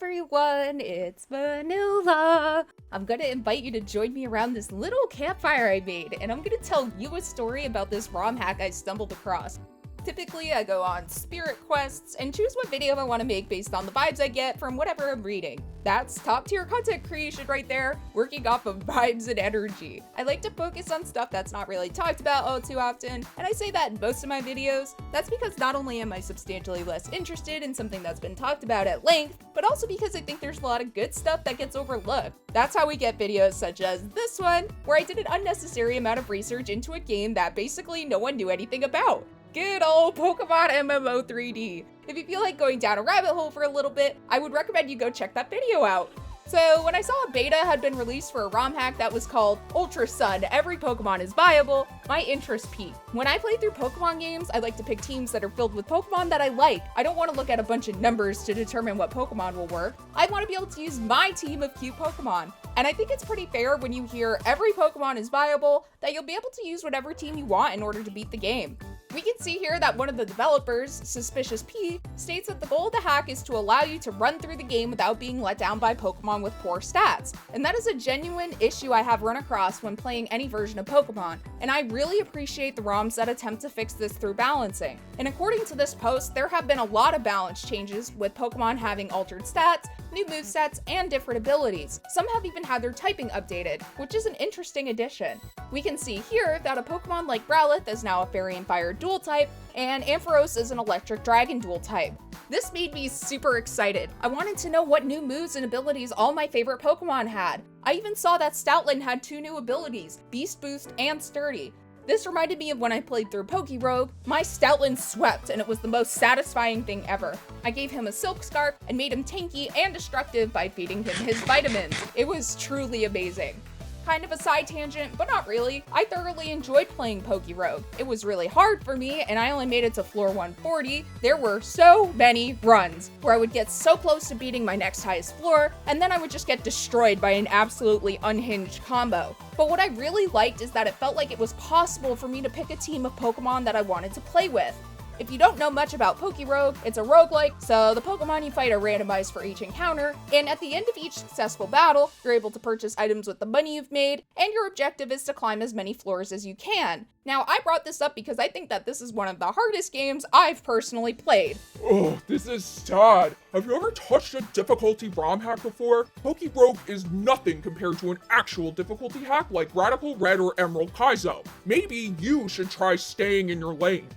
everyone, it's Vanilla. I'm gonna invite you to join me around this little campfire I made, and I'm gonna tell you a story about this ROM hack I stumbled across. Typically, I go on spirit quests and choose what video I want to make based on the vibes I get from whatever I'm reading. That's top tier content creation right there, working off of vibes and energy. I like to focus on stuff that's not really talked about all too often, and I say that in most of my videos. That's because not only am I substantially less interested in something that's been talked about at length, but also because I think there's a lot of good stuff that gets overlooked. That's how we get videos such as this one, where I did an unnecessary amount of research into a game that basically no one knew anything about. Good old Pokemon MMO 3D. If you feel like going down a rabbit hole for a little bit, I would recommend you go check that video out. So when I saw a beta had been released for a ROM hack that was called Ultra Sun, Every Pokemon is Viable, my interest peaked. When I play through Pokemon games, I like to pick teams that are filled with Pokemon that I like. I don't want to look at a bunch of numbers to determine what Pokemon will work. I want to be able to use my team of cute Pokemon. And I think it's pretty fair when you hear every Pokemon is viable that you'll be able to use whatever team you want in order to beat the game. We can see here that one of the developers, Suspicious P, states that the goal of the hack is to allow you to run through the game without being let down by Pokemon with poor stats. And that is a genuine issue I have run across when playing any version of Pokemon, and I really appreciate the ROMs that attempt to fix this through balancing. And according to this post, there have been a lot of balance changes, with Pokemon having altered stats, new movesets, and different abilities. Some have even had their typing updated, which is an interesting addition. We can see here that a Pokemon like Growlithe is now a Fairy and Fire dual type, and Ampharos is an Electric Dragon dual type. This made me super excited. I wanted to know what new moves and abilities all my favorite Pokemon had. I even saw that Stoutland had 2 new abilities, Beast Boost and Sturdy. This reminded me of when I played through PokeRogue. My Stoutland swept, and it was the most satisfying thing ever. I gave him a Silk Scarf and made him tanky and destructive by feeding him his vitamins. It was truly amazing. Kind of a side tangent, but not really. I thoroughly enjoyed playing PokeRogue. It was really hard for me, and I only made it to floor 140. There were so many runs where I would get so close to beating my next highest floor, and then I would just get destroyed by an absolutely unhinged combo. But what I really liked is that it felt like it was possible for me to pick a team of Pokemon that I wanted to play with. If you don't know much about PokeRogue, it's a roguelike, so the Pokemon you fight are randomized for each encounter, and at the end of each successful battle, you're able to purchase items with the money you've made, and your objective is to climb as many floors as you can. Now, I brought this up because I think that this is one of the hardest games I've personally played. Oh, this is sad. Have you ever touched a difficulty ROM hack before? PokeRogue is nothing compared to an actual difficulty hack like Radical Red or Emerald Kaizo. Maybe you should try staying in your lane.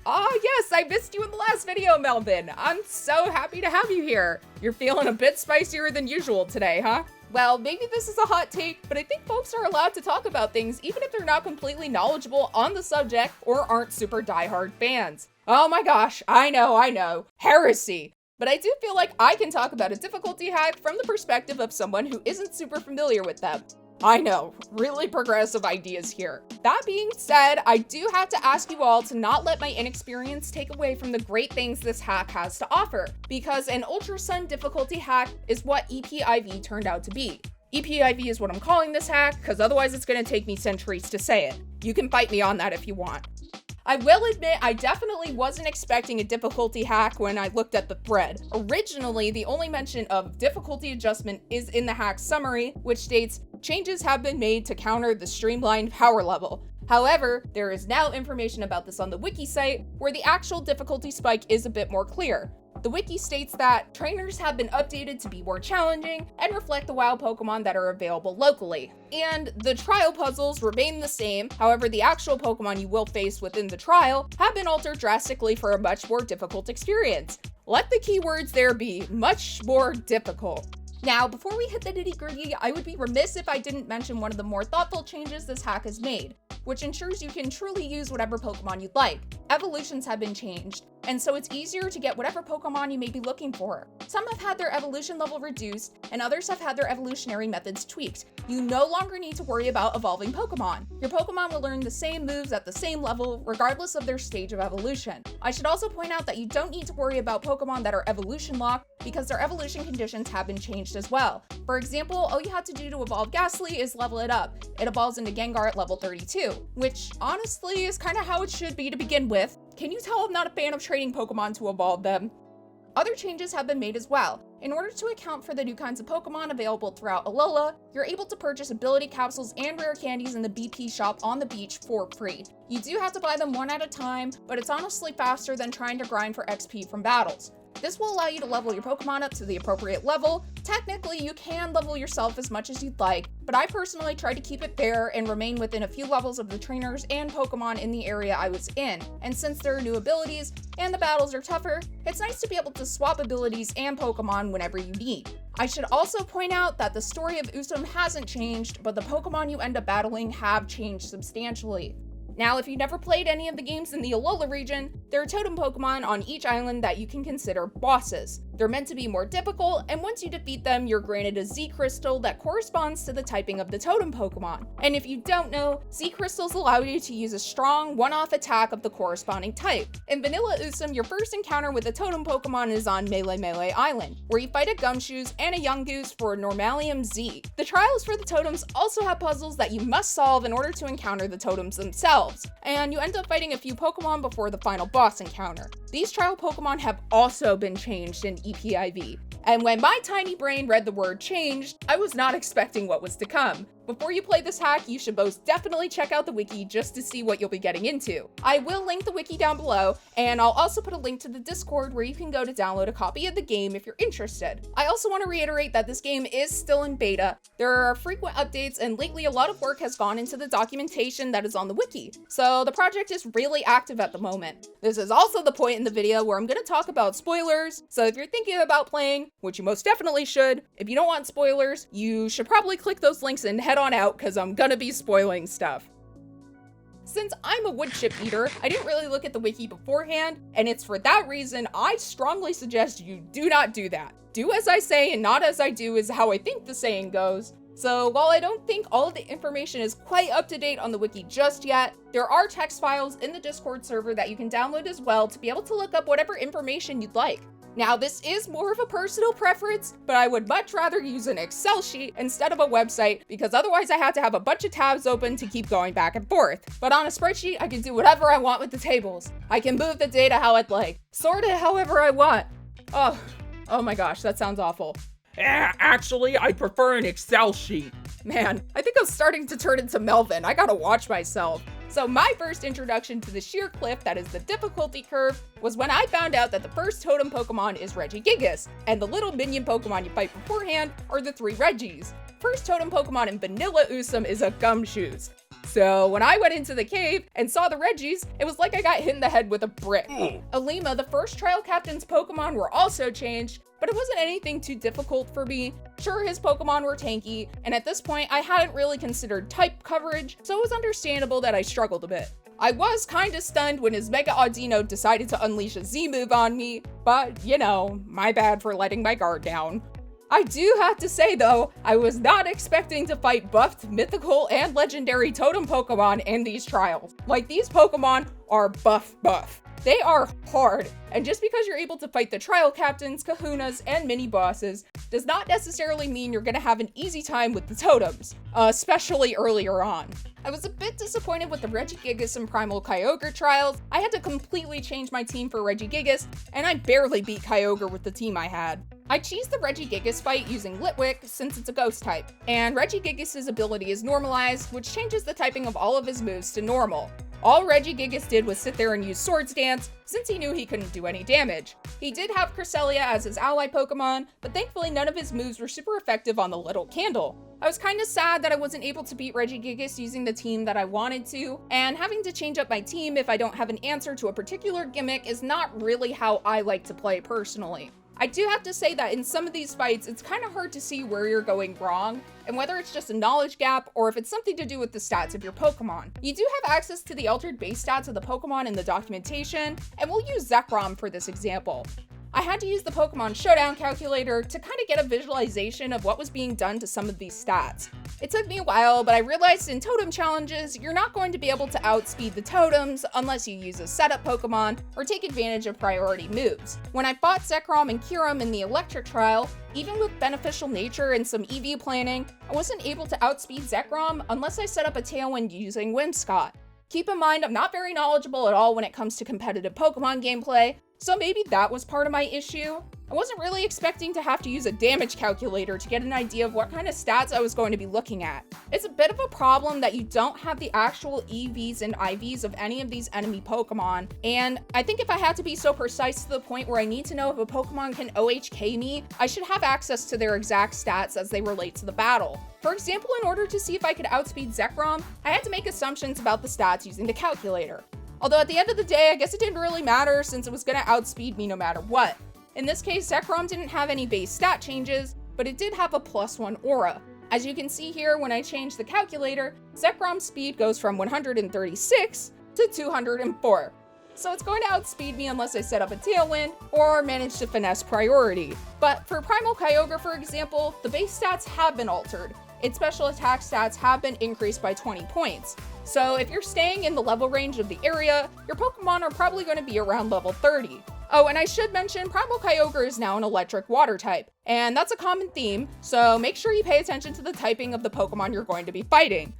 Ah, yes, I missed you in the last video, Melvin. I'm so happy to have you here. You're feeling a bit spicier than usual today, huh? Well, maybe this is a hot take, but I think folks are allowed to talk about things even if they're not completely knowledgeable on the subject or aren't super diehard fans. Oh my gosh, I know, heresy. But I do feel like I can talk about a difficulty hack from the perspective of someone who isn't super familiar with them. I know, really progressive ideas here. That being said, I do have to ask you all to not let my inexperience take away from the great things this hack has to offer, because an Ultra Sun difficulty hack is what EPIV turned out to be. EPIV is what I'm calling this hack, because otherwise it's going to take me centuries to say it. You can fight me on that if you want. I will admit I definitely wasn't expecting a difficulty hack when I looked at the thread. Originally, the only mention of difficulty adjustment is in the hack summary, which states, changes have been made to counter the streamlined power level. However, there is now information about this on the wiki site, where the actual difficulty spike is a bit more clear. The wiki states that trainers have been updated to be more challenging and reflect the wild Pokemon that are available locally. And the trial puzzles remain the same, however the actual Pokemon you will face within the trial have been altered drastically for a much more difficult experience. Let the keywords there be much more difficult. Now, before we hit the nitty-gritty, I would be remiss if I didn't mention one of the more thoughtful changes this hack has made, which ensures you can truly use whatever Pokemon you'd like. Evolutions have been changed, and so it's easier to get whatever Pokemon you may be looking for. Some have had their evolution level reduced, and others have had their evolutionary methods tweaked. You no longer need to worry about evolving Pokemon. Your Pokemon will learn the same moves at the same level, regardless of their stage of evolution. I should also point out that you don't need to worry about Pokemon that are evolution locked, because their evolution conditions have been changed as well. For example, all you have to do to evolve Ghastly is level it up. It evolves into Gengar at level 32, which honestly is kind of how it should be to begin with. Can you tell I'm not a fan of training Pokemon to evolve them? Other changes have been made as well. In order to account for the new kinds of Pokemon available throughout Alola, you're able to purchase ability capsules and rare candies in the BP shop on the beach for free. You do have to buy them one at a time, but it's honestly faster than trying to grind for XP from battles. This will allow you to level your Pokemon up to the appropriate level. Technically, you can level yourself as much as you'd like, but I personally try to keep it fair and remain within a few levels of the trainers and Pokemon in the area I was in. And since there are new abilities and the battles are tougher, it's nice to be able to swap abilities and Pokemon whenever you need. I should also point out that the story of Usum hasn't changed, but the Pokemon you end up battling have changed substantially. Now, if you've never played any of the games in the Alola region, there are totem Pokemon on each island that you can consider bosses. They're meant to be more difficult, and once you defeat them, you're granted a Z Crystal that corresponds to the typing of the totem Pokemon. And if you don't know, Z Crystals allow you to use a strong one-off attack of the corresponding type. In Vanilla Usum, your first encounter with a totem Pokemon is on Melee Island, where you fight a Gumshoos and a Yungoos for a Normalium Z. The trials for the totems also have puzzles that you must solve in order to encounter the totems themselves, and you end up fighting a few Pokemon before the final boss encounter. These trial Pokemon have also been changed in EPIV, and when my tiny brain read the word changed, I was not expecting what was to come. Before you play this hack, you should most definitely check out the wiki just to see what you'll be getting into. I will link the wiki down below, and I'll also put a link to the Discord where you can go to download a copy of the game if you're interested. I also want to reiterate that this game is still in beta. There are frequent updates, and lately a lot of work has gone into the documentation that is on the wiki, so the project is really active at the moment. This is also the point in the video where I'm going to talk about spoilers, so if you're thinking about playing, which you most definitely should, if you don't want spoilers, you should probably click those links and head on out, because I'm gonna be spoiling stuff. Since I'm a wood chip eater, I didn't really look at the wiki beforehand, and it's for that reason I strongly suggest you do not do that. Do as I say and not as I do is how I think the saying goes. So while I don't think all of the information is quite up to date on the wiki just yet, there are text files in the Discord server that you can download as well to be able to look up whatever information you'd like. Now, this is more of a personal preference, but I would much rather use an Excel sheet instead of a website, because otherwise I have to have a bunch of tabs open to keep going back and forth. But on a spreadsheet, I can do whatever I want with the tables. I can move the data how I'd like, sort it however I want. Oh my gosh, that sounds awful. Actually, I prefer an Excel sheet. Man, I think I'm starting to turn into Melvin. I gotta watch myself. So my first introduction to the sheer cliff that is the difficulty curve was when I found out that the first totem Pokemon is Regigigas, and the little minion Pokemon you fight beforehand are the 3 Regis. First totem Pokemon in Vanilla Usum is a Gumshoos. So when I went into the cave and saw the Regis, it was like I got hit in the head with a brick. Alima, the first trial captain's Pokemon, were also changed, but it wasn't anything too difficult for me. Sure, his Pokemon were tanky, and at this point I hadn't really considered type coverage, so it was understandable that I struggled a bit. I was kinda stunned when his Mega Audino decided to unleash a Z-move on me, but you know, my bad for letting my guard down. I do have to say though, I was not expecting to fight buffed, mythical, and legendary totem Pokemon in these trials. Like, these Pokemon are buff. They are hard, and just because you're able to fight the trial captains, kahunas, and mini bosses does not necessarily mean you're gonna have an easy time with the totems, especially earlier on. I was a bit disappointed with the Regigigas and Primal Kyogre trials. I had to completely change my team for Regigigas, and I barely beat Kyogre with the team I had. I cheesed the Regigigas fight using Litwick since it's a ghost type, and Regigigas' ability is normalized, which changes the typing of all of his moves to normal. All Regigigas did was sit there and use Swords Dance, since he knew he couldn't do any damage. He did have Cresselia as his ally Pokemon, but thankfully none of his moves were super effective on the little candle. I was kinda sad that I wasn't able to beat Regigigas using the team that I wanted to, and having to change up my team if I don't have an answer to a particular gimmick is not really how I like to play personally. I do have to say that in some of these fights, it's kind of hard to see where you're going wrong, and whether it's just a knowledge gap or if it's something to do with the stats of your Pokemon. You do have access to the altered base stats of the Pokemon in the documentation, and we'll use Zekrom for this example. I had to use the Pokemon Showdown calculator to kind of get a visualization of what was being done to some of these stats. It took me a while, but I realized in totem challenges, you're not going to be able to outspeed the totems unless you use a setup Pokemon or take advantage of priority moves. When I fought Zekrom and Kyurem in the electric trial, even with beneficial nature and some EV planning, I wasn't able to outspeed Zekrom unless I set up a Tailwind using Whimsicott. Keep in mind, I'm not very knowledgeable at all when it comes to competitive Pokemon gameplay, so maybe that was part of my issue. I wasn't really expecting to have to use a damage calculator to get an idea of what kind of stats I was going to be looking at. It's a bit of a problem that you don't have the actual EVs and IVs of any of these enemy Pokemon, and I think if I had to be so precise to the point where I need to know if a Pokemon can OHK me, I should have access to their exact stats as they relate to the battle. For example, in order to see if I could outspeed Zekrom, I had to make assumptions about the stats using the calculator. Although at the end of the day, I guess it didn't really matter since it was going to outspeed me no matter what. In this case, Zekrom didn't have any base stat changes, but it did have a +1 aura. As you can see here, when I change the calculator, Zekrom's speed goes from 136 to 204. So it's going to outspeed me unless I set up a Tailwind or manage to finesse priority. But for Primal Kyogre, for example, the base stats have been altered. Its special attack stats have been increased by 20 points. So if you're staying in the level range of the area, your Pokemon are probably going to be around level 30. Oh, and I should mention, Primal Kyogre is now an electric water type, and that's a common theme, so make sure you pay attention to the typing of the Pokemon you're going to be fighting.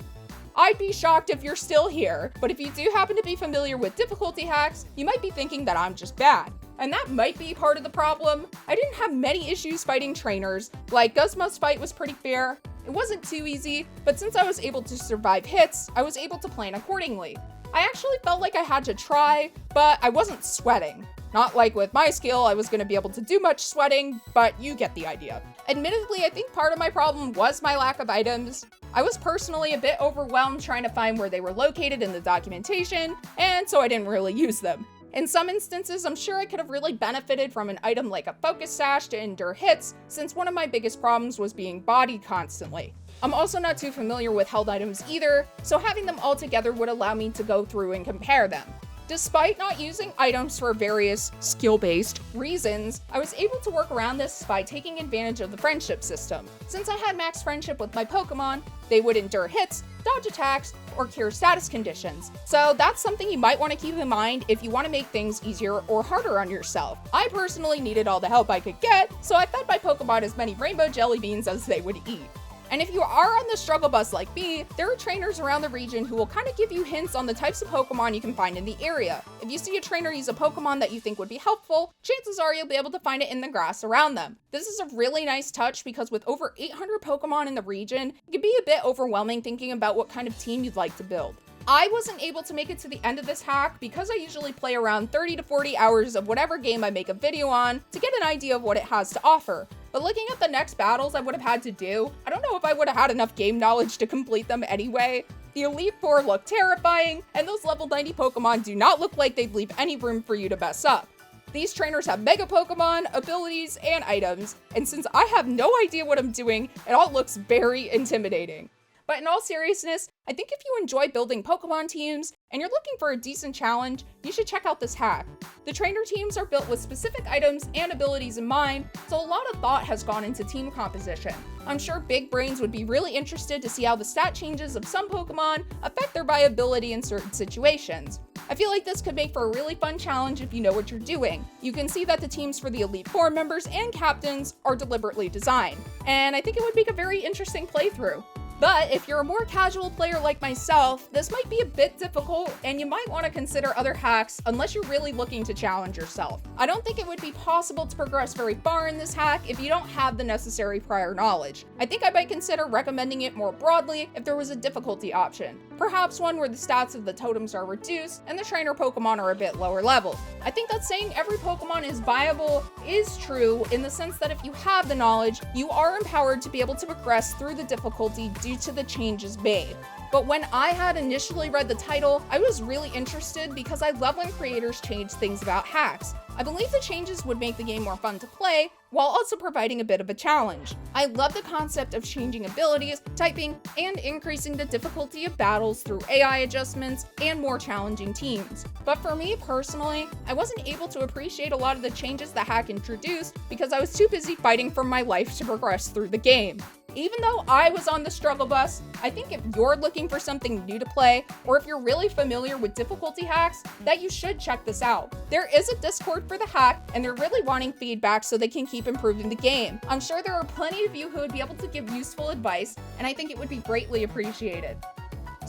I'd be shocked if you're still here, but if you do happen to be familiar with difficulty hacks, you might be thinking that I'm just bad. And that might be part of the problem. I didn't have many issues fighting trainers, like Guzma's fight was pretty fair. It wasn't too easy, but since I was able to survive hits, I was able to plan accordingly. I actually felt like I had to try, but I wasn't sweating. Not like with my skill, I was going to be able to do much sweating, but you get the idea. Admittedly, I think part of my problem was my lack of items. I was personally a bit overwhelmed trying to find where they were located in the documentation, and so I didn't really use them. In some instances, I'm sure I could have really benefited from an item like a Focus Sash to endure hits, since one of my biggest problems was being bodied constantly. I'm also not too familiar with held items either, so having them all together would allow me to go through and compare them. Despite not using items for various skill-based reasons, I was able to work around this by taking advantage of the friendship system. Since I had max friendship with my Pokemon, they would endure hits, dodge attacks, or cure status conditions. So that's something you might want to keep in mind if you want to make things easier or harder on yourself. I personally needed all the help I could get, so I fed my Pokemon as many rainbow jelly beans as they would eat. And if you are on the struggle bus like me, there are trainers around the region who will kind of give you hints on the types of Pokemon you can find in the area. If you see a trainer use a Pokemon that you think would be helpful, chances are you'll be able to find it in the grass around them. This is a really nice touch because with over 800 Pokemon in the region, it can be a bit overwhelming thinking about what kind of team you'd like to build. I wasn't able to make it to the end of this hack because I usually play around 30 to 40 hours of whatever game I make a video on to get an idea of what it has to offer. But looking at the next battles I would have had to do, I don't know if I would have had enough game knowledge to complete them anyway. The Elite Four look terrifying, and those level 90 Pokemon do not look like they'd leave any room for you to mess up. These trainers have Mega Pokemon, abilities, and items, and since I have no idea what I'm doing, it all looks very intimidating. But in all seriousness, I think if you enjoy building Pokemon teams and you're looking for a decent challenge, you should check out this hack. The trainer teams are built with specific items and abilities in mind, so a lot of thought has gone into team composition. I'm sure big brains would be really interested to see how the stat changes of some Pokemon affect their viability in certain situations. I feel like this could make for a really fun challenge if you know what you're doing. You can see that the teams for the Elite Four members and captains are deliberately designed, and I think it would make a very interesting playthrough. But if you're a more casual player like myself, this might be a bit difficult and you might want to consider other hacks unless you're really looking to challenge yourself. I don't think it would be possible to progress very far in this hack if you don't have the necessary prior knowledge. I think I might consider recommending it more broadly if there was a difficulty option. Perhaps one where the stats of the totems are reduced and the trainer Pokemon are a bit lower level. I think that saying every Pokemon is viable is true in the sense that if you have the knowledge, you are empowered to be able to progress through the difficulty due to the changes made. But when I had initially read the title, I was really interested because I love when creators change things about hacks. I believe the changes would make the game more fun to play, while also providing a bit of a challenge. I love the concept of changing abilities, typing, and increasing the difficulty of battles through AI adjustments and more challenging teams. But for me personally, I wasn't able to appreciate a lot of the changes the hack introduced because I was too busy fighting for my life to progress through the game. Even though I was on the struggle bus, I think if you're looking for something new to play, or if you're really familiar with difficulty hacks, that you should check this out. There is a Discord for the hack, and they're really wanting feedback so they can keep improving the game. I'm sure there are plenty of you who would be able to give useful advice, and I think it would be greatly appreciated.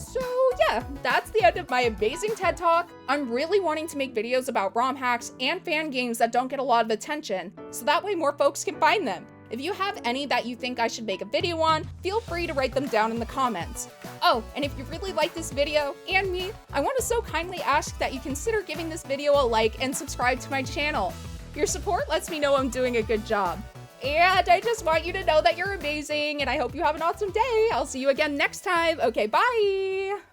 So yeah, that's the end of my amazing TED Talk. I'm really wanting to make videos about ROM hacks and fan games that don't get a lot of attention, so that way more folks can find them. If you have any that you think I should make a video on, feel free to write them down in the comments. Oh, and if you really like this video, and me, I want to so kindly ask that you consider giving this video a like and subscribe to my channel. Your support lets me know I'm doing a good job. And I just want you to know that you're amazing, and I hope you have an awesome day. I'll see you again next time. Okay, bye!